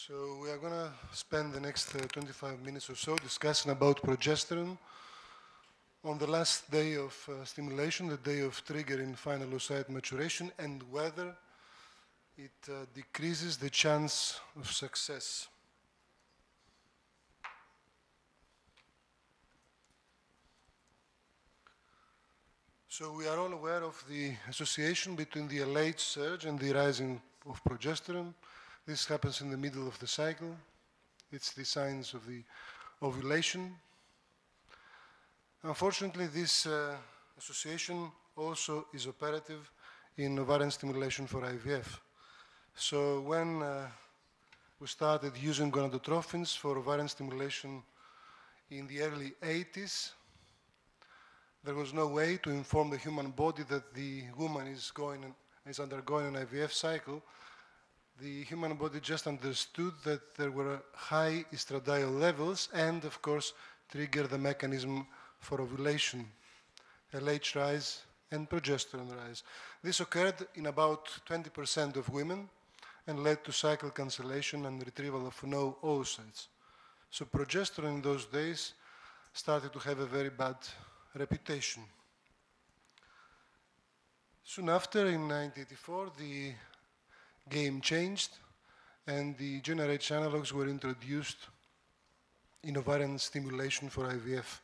So we are going to spend the next 25 minutes or so discussing about progesterone. On the last day of stimulation, the day of triggering final oocyte maturation, and whether it decreases the chance of success. So we are all aware of the association between the LH surge and the rising of progesterone. This happens in the middle of the cycle. It's the signs of the ovulation. Unfortunately, this association also is operative in ovarian stimulation for IVF. So when we started using gonadotrophins for ovarian stimulation in the early 80s, there was no way to inform the human body that the woman is undergoing an IVF cycle. The human body just understood that there were high estradiol levels and, of course, trigger the mechanism for ovulation, LH rise and progesterone rise. This occurred in about 20% of women and led to cycle cancellation and retrieval of no oocytes. So progesterone in those days started to have a very bad reputation. Soon after, in 1984, the game changed and the GnRH analogs were introduced in ovarian stimulation for IVF.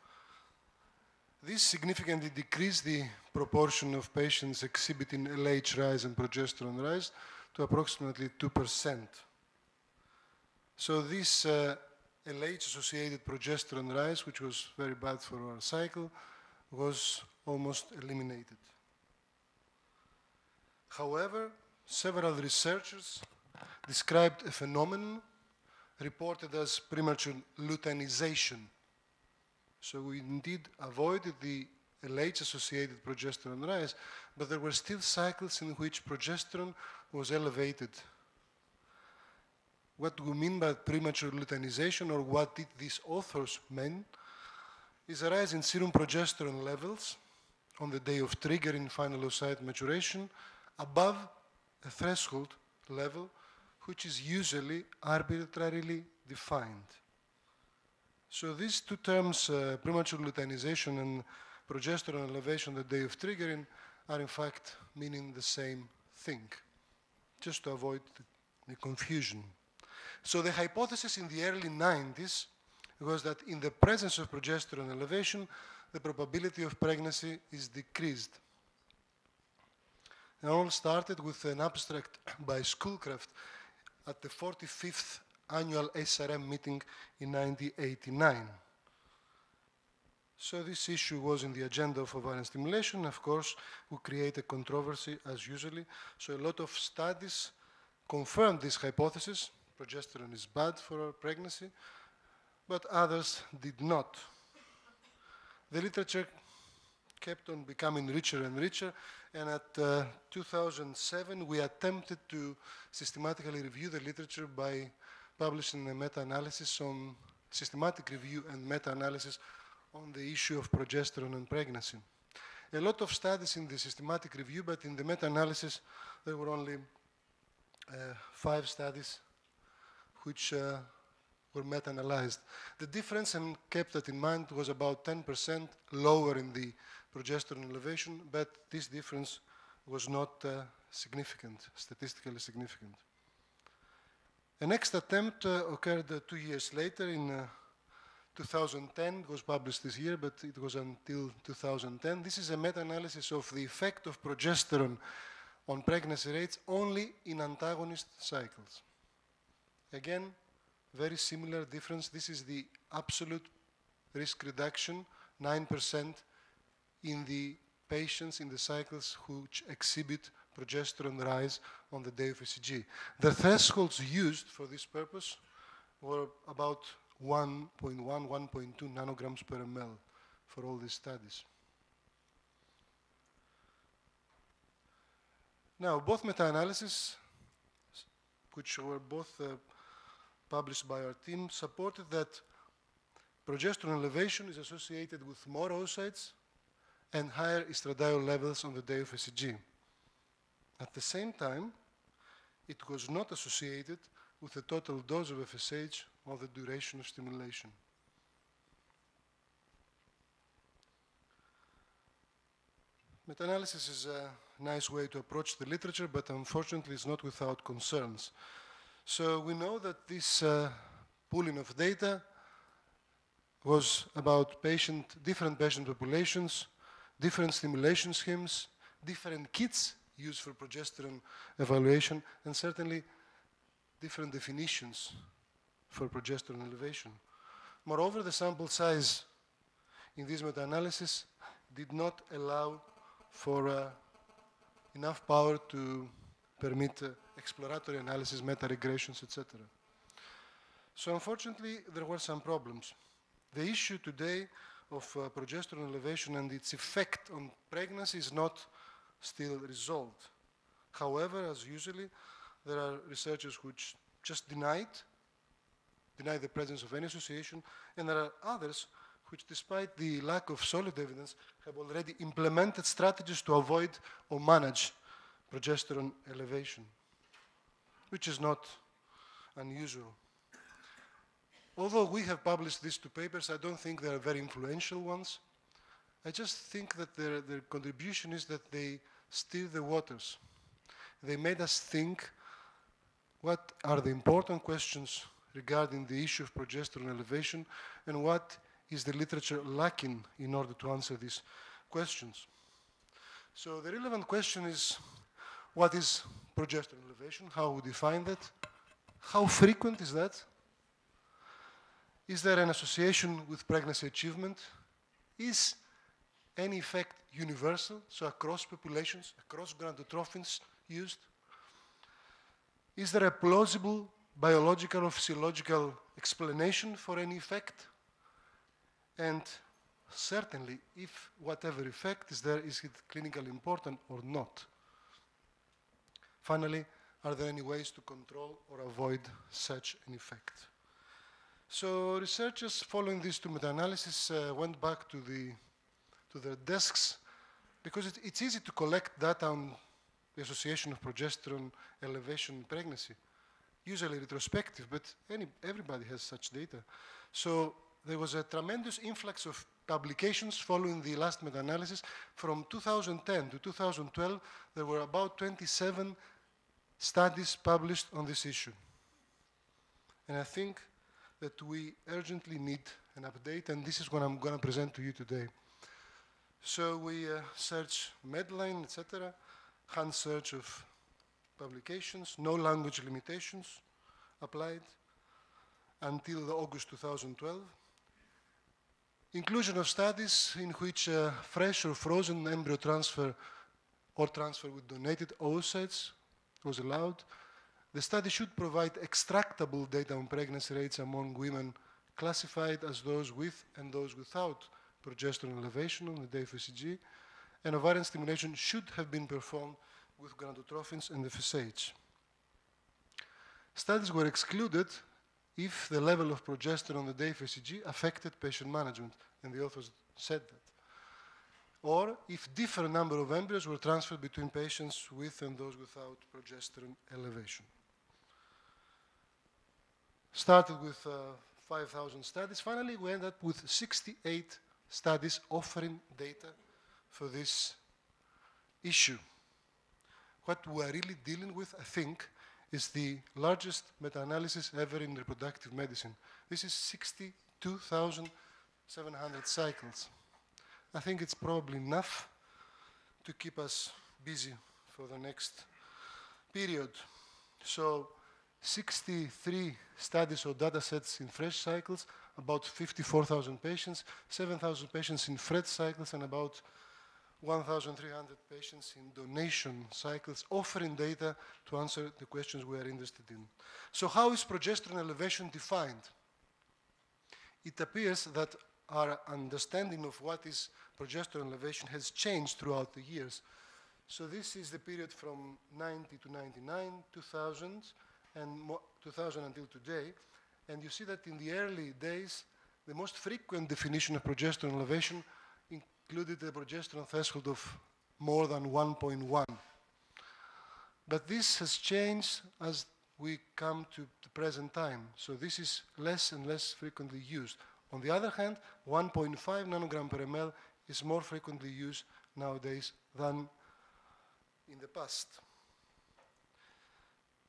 This significantly decreased the proportion of patients exhibiting LH rise and progesterone rise to approximately 2%. So this LH-associated progesterone rise, which was very bad for our cycle, was almost eliminated. However, several researchers described a phenomenon reported as premature luteinization. So we indeed avoided the LH-associated progesterone rise, but there were still cycles in which progesterone was elevated. What we mean by premature luteinization, or what did these authors mean, is a rise in serum progesterone levels on the day of triggering final oocyte maturation above a threshold level, which is usually arbitrarily defined. So these two terms, premature luteinization and progesterone elevation on the day of triggering, are in fact meaning the same thing, just to avoid the confusion. So the hypothesis in the early 90s was that in the presence of progesterone elevation, the probability of pregnancy is decreased. It all started with an abstract by Schoolcraft at the 45th annual SRM meeting in 1989. So this issue was in the agenda of ovarian stimulation. Of course, we create a controversy as usually. So a lot of studies confirmed this hypothesis. Progesterone is bad for our pregnancy, but others did not. The literature kept on becoming richer and richer, and at 2007 we attempted to systematically review the literature by publishing a meta-analysis on systematic review and meta-analysis on the issue of progesterone and pregnancy. A lot of studies in the systematic review, but in the meta-analysis there were only 5 studies which were meta-analyzed. The difference, and kept that in mind, was about 10% lower in the progesterone elevation, but this difference was not significant, statistically significant. A next attempt occurred 2 years later in 2010. It was published this year, but it was until 2010. This is a meta-analysis of the effect of progesterone on pregnancy rates only in antagonist cycles. Again, very similar difference. This is the absolute risk reduction, 9% in the patients in the cycles which exhibit progesterone rise on the day of ECG. The thresholds used for this purpose were about 1.1, 1.2 nanograms per ml for all these studies. Now, both meta-analyses, which were both published by our team, supported that progesterone elevation is associated with more oocytes and higher estradiol levels on the day of ECG. At the same time, it was not associated with a total dose of FSH or the duration of stimulation. Meta-analysis is a nice way to approach the literature, but unfortunately it's not without concerns. So we know that this pooling of data was about different patient populations, different stimulation schemes, different kits used for progesterone evaluation, and certainly different definitions for progesterone elevation. Moreover, the sample size in this meta-analysis did not allow for enough power to permit exploratory analysis, meta-regressions, etc. So unfortunately, there were some problems. The issue today of progesterone elevation and its effect on pregnancy is not still resolved. However, as usually, there are researchers which just deny the presence of any association, and there are others which, despite the lack of solid evidence, have already implemented strategies to avoid or manage progesterone elevation, which is not unusual. Although we have published these two papers, I don't think they are very influential ones. I just think that their contribution is that they stir the waters. They made us think what are the important questions regarding the issue of progesterone elevation and what is the literature lacking in order to answer these questions. So the relevant question is, what is progesterone elevation? How we define that? How frequent is that? Is there an association with pregnancy achievement? Is any effect universal, so across populations, across gonadotrophins used? Is there a plausible biological or physiological explanation for any effect? And certainly, if whatever effect is there, is it clinically important or not? Finally, are there any ways to control or avoid such an effect? So researchers following these two meta-analyses went back to their desks because it's easy to collect data on the association of progesterone elevation in pregnancy, usually retrospective, but everybody has such data. So there was a tremendous influx of publications following the last meta-analysis. From 2010 to 2012, there were about 27 studies published on this issue. And I think that we urgently need an update, and this is what I'm going to present to you today. So we search Medline, etc., hand search of publications, no language limitations applied until August 2012. Inclusion of studies in which fresh or frozen embryo transfer or transfer with donated oocytes was allowed. The study should provide extractable data on pregnancy rates among women classified as those with and those without progesterone elevation on the day of ECG, and ovarian stimulation should have been performed with gonadotrophins and FSH. Studies were excluded if the level of progesterone on the day of ECG affected patient management, and the authors said that, or if different number of embryos were transferred between patients with and those without progesterone elevation. Started with 5,000 studies. Finally, we ended up with 68 studies offering data for this issue. What we are really dealing with, I think, is the largest meta-analysis ever in reproductive medicine. This is 62,700 cycles. I think it's probably enough to keep us busy for the next period. So 63 studies or data sets in fresh cycles, about 54,000 patients, 7,000 patients in FRET cycles, and about 1,300 patients in donation cycles, offering data to answer the questions we are interested in. So how is progesterone elevation defined? It appears that our understanding of what is progesterone elevation has changed throughout the years. So this is the period from 90 to 99, 2000, and 2000 until today. And you see that in the early days, the most frequent definition of progesterone elevation included a progesterone threshold of more than 1.1. But this has changed as we come to the present time. So this is less and less frequently used. On the other hand, 1.5 nanogram per ml is more frequently used nowadays than in the past.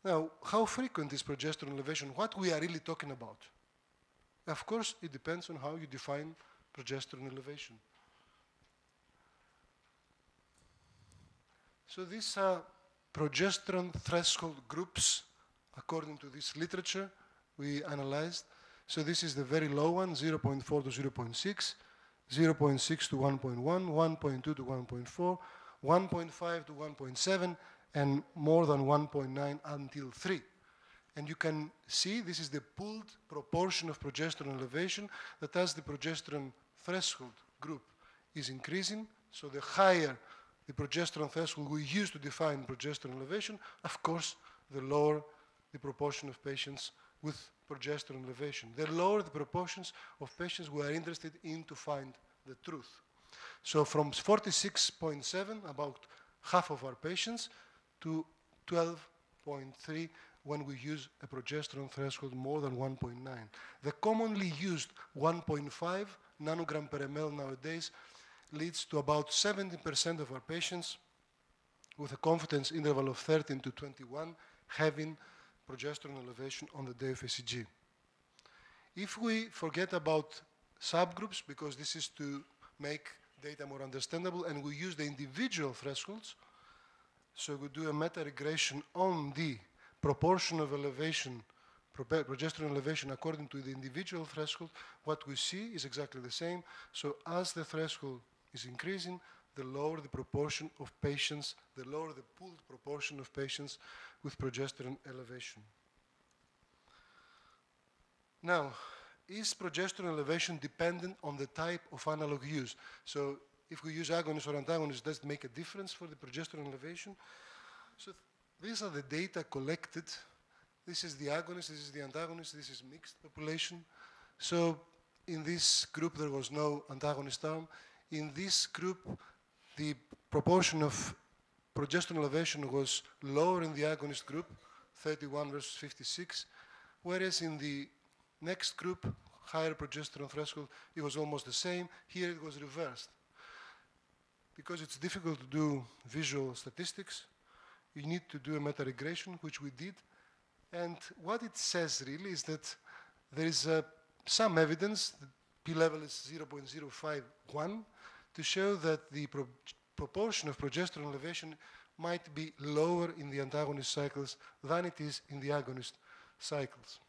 Now, how frequent is progesterone elevation? What we are really talking about? Of course, it depends on how you define progesterone elevation. So these are progesterone threshold groups according to this literature we analyzed. So this is the very low one, 0.4 to 0.6, 0.6 to 1.1, 1.2 to 1.4, 1.5 to 1.7, and more than 1.9 until 3. And you can see this is the pooled proportion of progesterone elevation, that as the progesterone threshold group is increasing, so the higher the progesterone threshold we use to define progesterone elevation, of course, the lower the proportion of patients with progesterone elevation. The lower the proportions of patients who are interested in to find the truth. So from 46.7, about half of our patients, to 12.3 when we use a progesterone threshold more than 1.9. The commonly used 1.5 nanogram per ml nowadays leads to about 70% of our patients with a confidence interval of 13 to 21 having progesterone elevation on the day of ECG. If we forget about subgroups, because this is to make data more understandable, and we use the individual thresholds, so we do a meta-regression on the proportion of elevation, progesterone elevation according to the individual threshold, what we see is exactly the same. So as the threshold is increasing, the lower the proportion of patients, the lower the pooled proportion of patients with progesterone elevation. Now, is progesterone elevation dependent on the type of analog used? So if we use agonists or antagonists, does it make a difference for the progesterone elevation? So these are the data collected. This is the agonist, this is the antagonist, this is mixed population. So in this group, there was no antagonist arm. In this group, the proportion of progesterone elevation was lower in the agonist group, 31 versus 56, whereas in the next group, higher progesterone threshold, it was almost the same. Here it was reversed. Because it's difficult to do visual statistics, you need to do a meta-regression, which we did. And what it says really is that there is some evidence, the p-level is 0.051, to show that the proportion of progesterone elevation might be lower in the antagonist cycles than it is in the agonist cycles.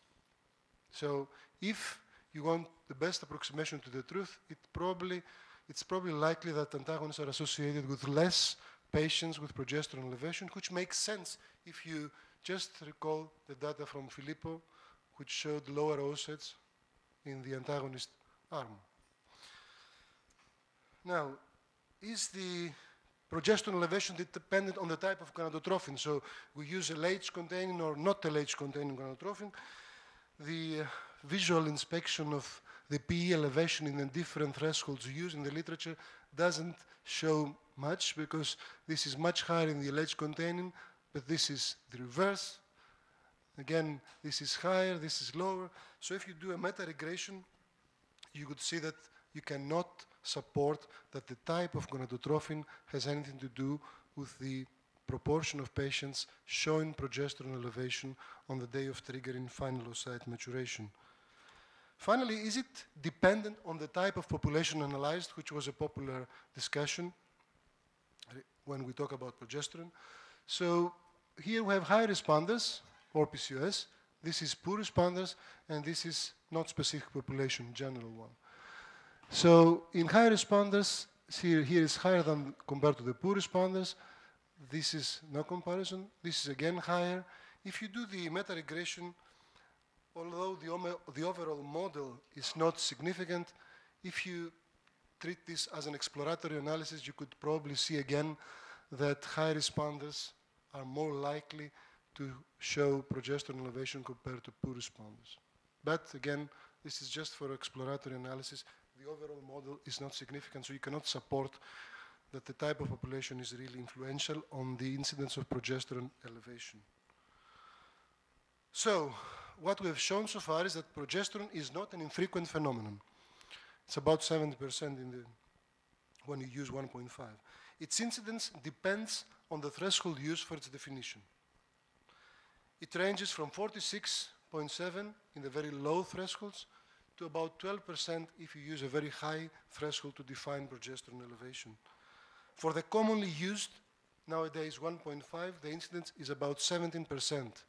So if you want the best approximation to the truth, it's probably likely that antagonists are associated with less patients with progesterone elevation, which makes sense if you just recall the data from Filippo, which showed lower OSATs in the antagonist arm. Now, is the progesterone elevation dependent on the type of gonadotrophin? So we use a LH-containing or not a LH-containing gonadotrophin. The visual inspection of the PE elevation in the different thresholds used in the literature doesn't show much, because this is much higher in the LH-containing, but this is the reverse. Again, this is higher, this is lower. So if you do a meta-regression, you would see that you cannot support that the type of gonadotrophin has anything to do with the proportion of patients showing progesterone elevation on the day of triggering final oocyte maturation. Finally, is it dependent on the type of population analyzed, which was a popular discussion when we talk about progesterone? So here we have high responders, or PCOS. This is poor responders, and this is not specific population, general one. So in high responders, here is higher than compared to the poor responders. This is no comparison. This is again higher. If you do the meta-regression, although the overall model is not significant, if you treat this as an exploratory analysis, you could probably see again that high responders are more likely to show progesterone elevation compared to poor responders. But again, this is just for exploratory analysis. The overall model is not significant, so you cannot support that the type of population is really influential on the incidence of progesterone elevation. So, what we have shown so far is that progesterone is not an infrequent phenomenon. It's about 70% when you use 1.5. Its incidence depends on the threshold used for its definition. It ranges from 46.7 in the very low thresholds to about 12% if you use a very high threshold to define progesterone elevation. For the commonly used, nowadays 1.5, the incidence is about 17%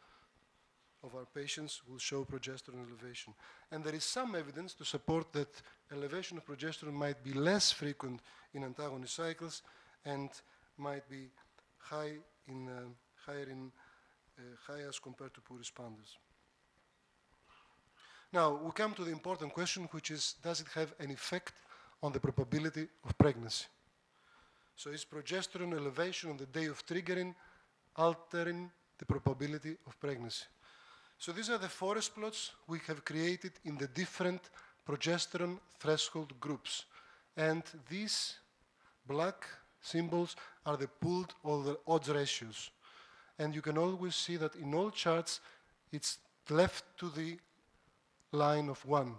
of our patients will show progesterone elevation. And there is some evidence to support that elevation of progesterone might be less frequent in antagonist cycles and might be high as compared to poor responders. Now, we come to the important question, which is, does it have an effect on the probability of pregnancy? So is progesterone elevation on the day of triggering altering the probability of pregnancy? So these are the forest plots we have created in the different progesterone threshold groups. And these black symbols are the pooled or the odds ratios. And you can always see that in all charts, it's left to the line of 1.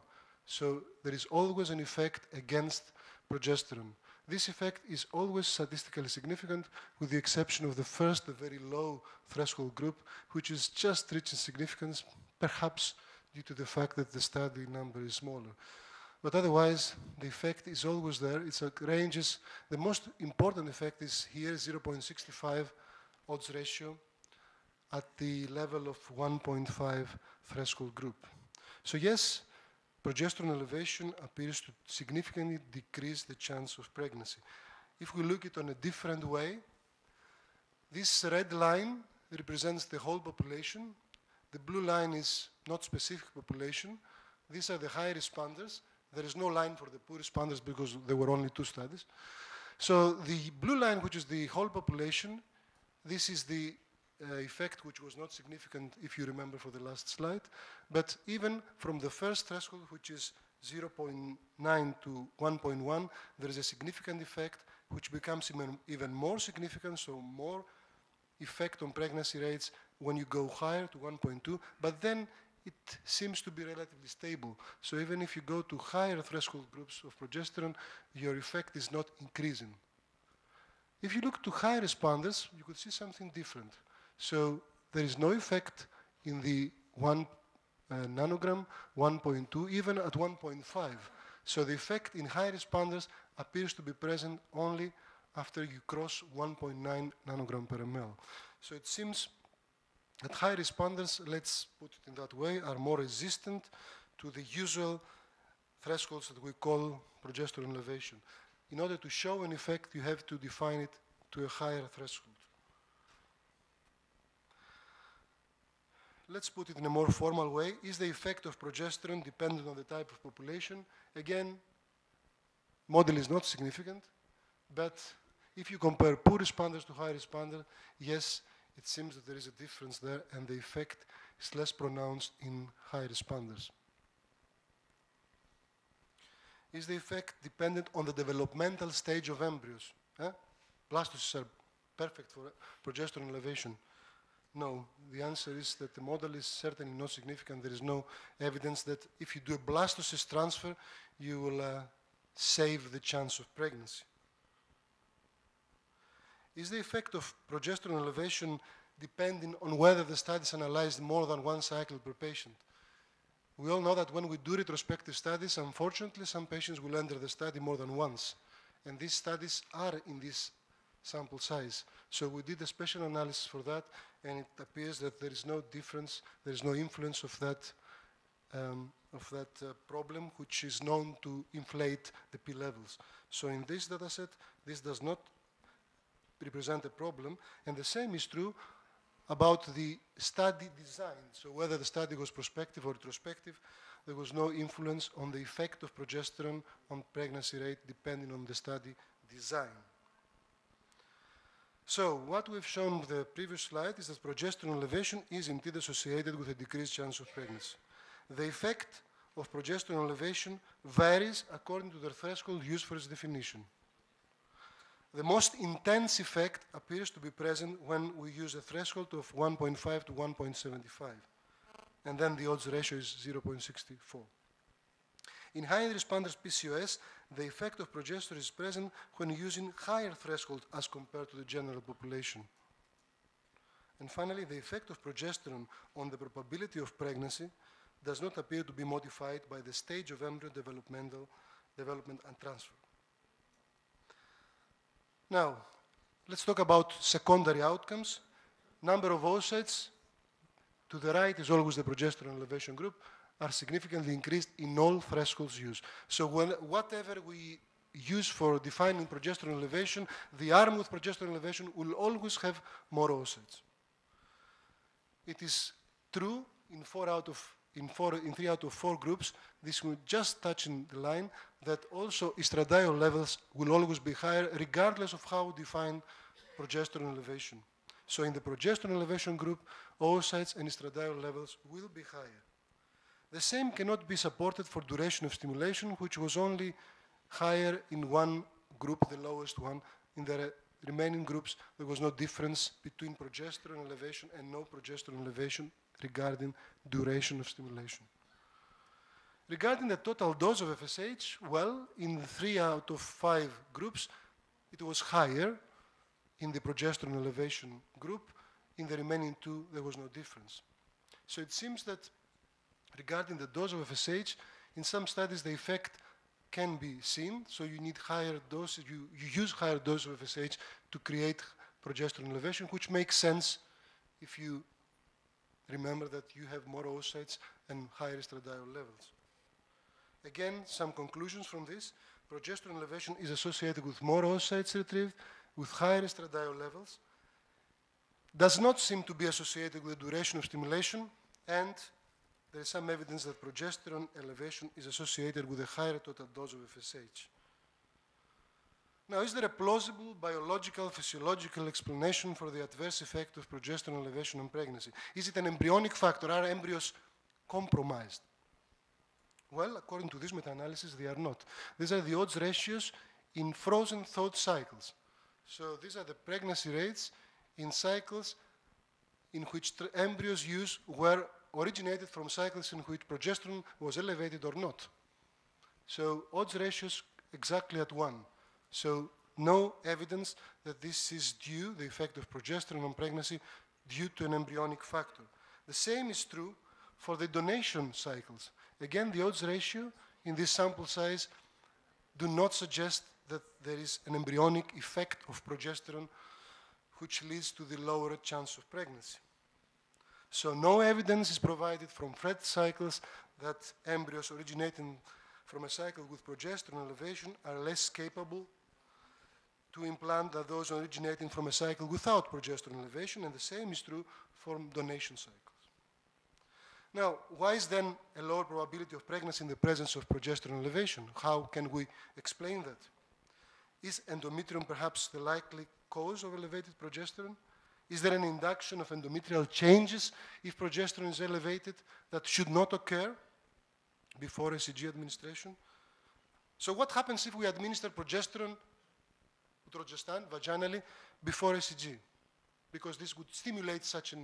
So there is always an effect against progesterone. This effect is always statistically significant, with the exception of the first, the very low threshold group, which is just reaching significance, perhaps due to the fact that the study number is smaller. But otherwise, the effect is always there. It ranges. The most important effect is here, 0.65 odds ratio at the level of 1.5 threshold group. So yes, progesterone elevation appears to significantly decrease the chance of pregnancy. If we look at it on a different way, this red line represents the whole population. The blue line is not specific population. These are the high responders. There is no line for the poor responders because there were only 2 studies. So the blue line, which is the whole population, this is the effect which was not significant, if you remember, for the last slide. But even from the first threshold, which is 0.9 to 1.1, there is a significant effect which becomes even more significant, so more effect on pregnancy rates when you go higher to 1.2, but then it seems to be relatively stable. So even if you go to higher threshold groups of progesterone, your effect is not increasing. If you look to high responders, you could see something different. So there is no effect in the 1 nanogram, 1.2, even at 1.5. So the effect in high responders appears to be present only after you cross 1.9 nanogram per ml. So it seems that high responders, let's put it in that way, are more resistant to the usual thresholds that we call progesterone elevation. In order to show an effect, you have to define it to a higher threshold. Let's put it in a more formal way. Is the effect of progesterone dependent on the type of population? Again, model is not significant, but if you compare poor responders to high responders, yes, it seems that there is a difference there, and the effect is less pronounced in high responders. Is the effect dependent on the developmental stage of embryos? Blastocysts are perfect for progesterone elevation. No, the answer is that the model is certainly not significant. There is no evidence that if you do a blastocyst transfer, you will save the chance of pregnancy. Is the effect of progesterone elevation depending on whether the study is analyzed more than 1 cycle per patient? We all know that when we do retrospective studies, unfortunately, some patients will enter the study more than once. And these studies are in this sample size. So we did a special analysis for that, and it appears that there is no difference, there is no influence of that problem, which is known to inflate the P levels. So in this data set, this does not represent a problem, and the same is true about the study design. So whether the study was prospective or retrospective, there was no influence on the effect of progesterone on pregnancy rate depending on the study design. So what we've shown with the previous slide is that progesterone elevation is indeed associated with a decreased chance of pregnancy. The effect of progesterone elevation varies according to the threshold used for its definition. The most intense effect appears to be present when we use a threshold of 1.5 to 1.75. and then the odds ratio is 0.64. In high responders PCOS, the effect of progesterone is present when using higher thresholds as compared to the general population. And finally, the effect of progesterone on the probability of pregnancy does not appear to be modified by the stage of embryo development and transfer. Now, let's talk about secondary outcomes. Number of oocytes, to the right is always the progesterone elevation group, are significantly increased in all thresholds used. So whatever we use for defining progesterone elevation, the arm with progesterone elevation will always have more oocytes. It is true in 3 out of 4 groups, this will just touching the line, that also estradiol levels will always be higher regardless of how defined progesterone elevation. So in the progesterone elevation group, oocytes and estradiol levels will be higher. The same cannot be supported for duration of stimulation, which was only higher in one group, the lowest one. In the remaining groups, there was no difference between progesterone elevation and no progesterone elevation regarding duration of stimulation. Regarding the total dose of FSH, well, in 3 out of 5 groups, it was higher in the progesterone elevation group. In the remaining 2, there was no difference. So it seems that regarding the dose of FSH, in some studies the effect can be seen, so you need higher doses, you use higher doses of FSH to create progesterone elevation, which makes sense if you remember that you have more oocytes and higher estradiol levels. Again, some conclusions from this. Progesterone elevation is associated with more oocytes retrieved, with higher estradiol levels, does not seem to be associated with the duration of stimulation, and there is some evidence that progesterone elevation is associated with a higher total dose of FSH. Now, is there a plausible biological, physiological explanation for the adverse effect of progesterone elevation on pregnancy? Is it an embryonic factor? Are embryos compromised? Well, according to this meta-analysis, they are not. These are the odds ratios in frozen thought cycles. So these are the pregnancy rates in cycles in which embryos were originated from cycles in which progesterone was elevated or not. So odds ratios exactly at 1. So no evidence that this is due, the effect of progesterone on pregnancy, due to an embryonic factor. The same is true for the donation cycles. Again, the odds ratio in this sample size do not suggest that there is an embryonic effect of progesterone which leads to the lower chance of pregnancy. So no evidence is provided from FRET cycles that embryos originating from a cycle with progesterone elevation are less capable to implant than those originating from a cycle without progesterone elevation, and the same is true for donation cycles. Now, why is then a lower probability of pregnancy in the presence of progesterone elevation? How can we explain that? Is endometrium perhaps the likely cause of elevated progesterone? Is there an induction of endometrial changes if progesterone is elevated that should not occur before SCG administration? So what happens if we administer progesterone, utrogestan, vaginally before SCG? Because this would stimulate such a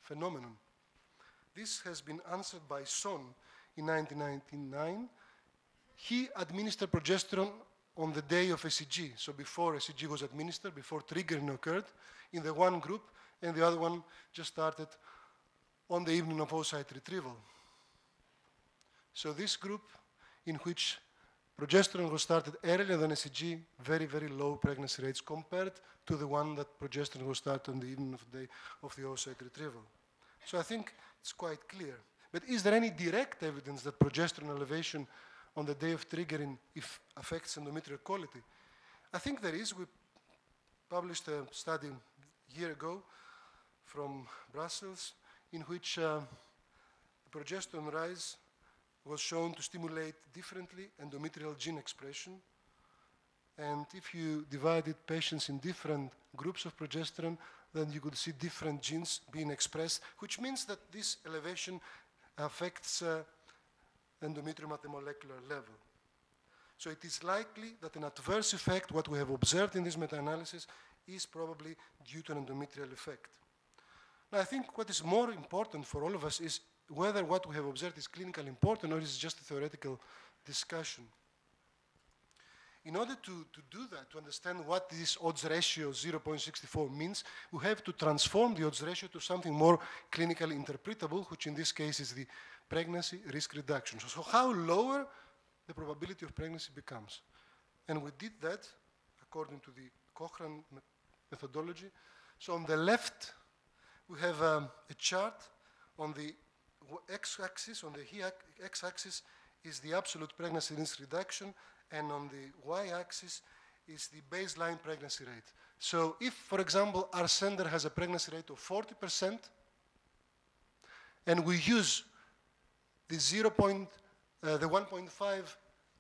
phenomenon. This has been answered by Son in 1999. He administered progesterone on the day of SCG, so before SCG was administered, before triggering occurred, in the one group, and the other one just started on the evening of oocyte retrieval. So this group, in which progesterone was started earlier than SCG, very, very low pregnancy rates compared to the one that progesterone was started on the evening of the day of the oocyte retrieval. So I think it's quite clear. But is there any direct evidence that progesterone elevation on the day of triggering affects endometrial quality? I think there is. We published a study a year ago from Brussels in which progesterone rise was shown to stimulate differently endometrial gene expression. And if you divided patients in different groups of progesterone, then you could see different genes being expressed, which means that this elevation affects endometrium at the molecular level. So it is likely that an adverse effect, what we have observed in this meta-analysis, is probably due to an endometrial effect. Now, I think what is more important for all of us is whether what we have observed is clinically important or is just a theoretical discussion. In order to do that, to understand what this odds ratio 0.64 means, we have to transform the odds ratio to something more clinically interpretable, which in this case is the pregnancy risk reduction. So how lower the probability of pregnancy becomes. And we did that according to the Cochrane methodology. So on the left, we have a chart. On the x-axis, on the x-axis is the absolute pregnancy risk reduction, and on the y-axis is the baseline pregnancy rate. So if, for example, our center has a pregnancy rate of 40%, and we use the 1.5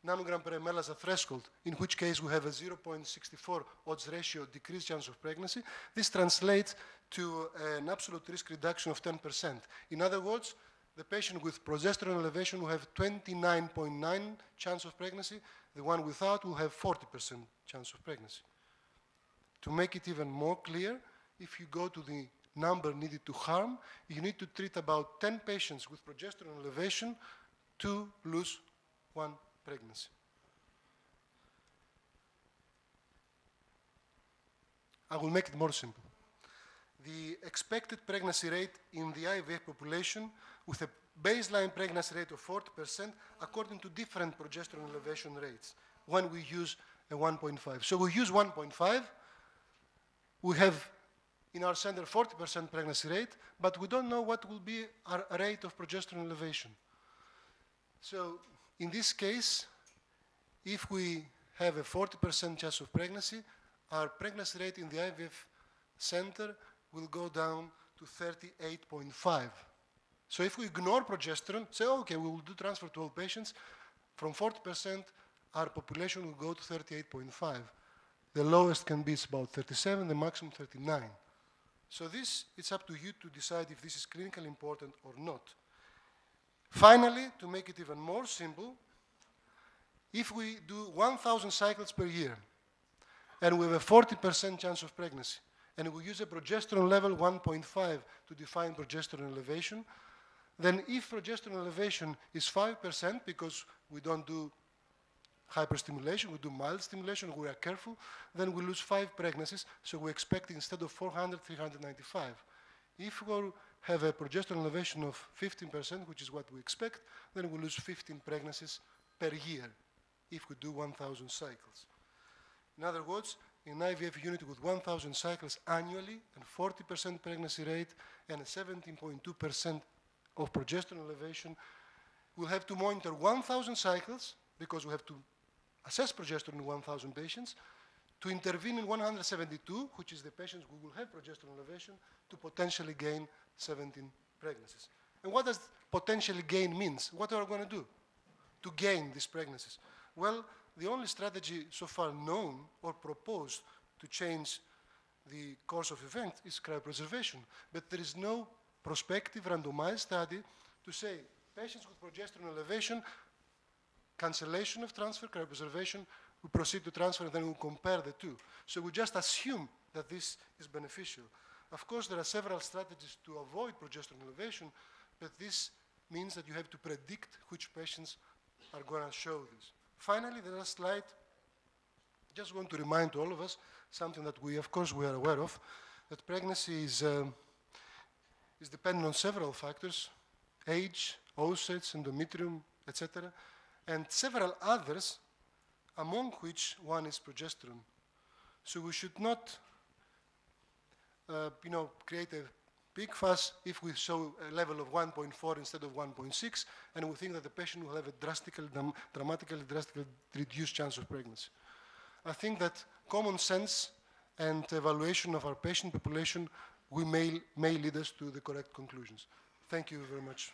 nanogram per ml as a threshold, in which case we have a 0.64 odds ratio decreased chance of pregnancy, this translates to an absolute risk reduction of 10%. In other words, the patient with progesterone elevation will have 29.9 chance of pregnancy. The one without will have 40% chance of pregnancy. To make it even more clear, if you go to the number needed to harm, you need to treat about 10 patients with progesterone elevation to lose one pregnancy. I will make it more simple. The expected pregnancy rate in the IVF population with a baseline pregnancy rate of 40% according to different progesterone elevation rates when we use a 1.5. So we use 1.5. We have in our center 40% pregnancy rate, but we don't know what will be our rate of progesterone elevation. So in this case, if we have a 40% chance of pregnancy, our pregnancy rate in the IVF center will go down to 38.5. So if we ignore progesterone, say, oh, okay, we will do transfer to all patients, from 40%, our population will go to 38.5. The lowest can be about 37, the maximum 39. So this, it's up to you to decide if this is clinically important or not. Finally, to make it even more simple, if we do 1,000 cycles per year, and we have a 40% chance of pregnancy, and we use a progesterone level 1.5 to define progesterone elevation, then if progesterone elevation is 5%, because we don't do hyperstimulation, we do mild stimulation, we are careful, then we lose 5 pregnancies, so we expect instead of 400, 395. If we have a progesterone elevation of 15%, which is what we expect, then we lose 15 pregnancies per year if we do 1,000 cycles. In other words, in IVF unit with 1,000 cycles annually and 40% pregnancy rate and a 17.2% of progesterone elevation, we'll have to monitor 1,000 cycles because we have to assess progesterone in 1,000 patients, to intervene in 172, which is the patients who will have progesterone elevation, to potentially gain 17 pregnancies. And what does potentially gain means? What are we going to do to gain these pregnancies? Well, the only strategy so far known or proposed to change the course of events is cryopreservation. But there is no prospective randomized study to say patients with progesterone elevation, cancellation of transfer, cryopreservation, we proceed to transfer, and then we compare the two. So we just assume that this is beneficial. Of course, there are several strategies to avoid progesterone elevation, but this means that you have to predict which patients are going to show this. Finally, the last slide, just want to remind all of us something that we, of course, we are aware of, that pregnancy is dependent on several factors, age, oocytes, endometrium, etc., and several others, among which one is progesterone. So we should not, create a big fuss if we show a level of 1.4 instead of 1.6, and we think that the patient will have a dramatically reduced chance of pregnancy. I think that common sense and evaluation of our patient population may lead us to the correct conclusions. Thank you very much.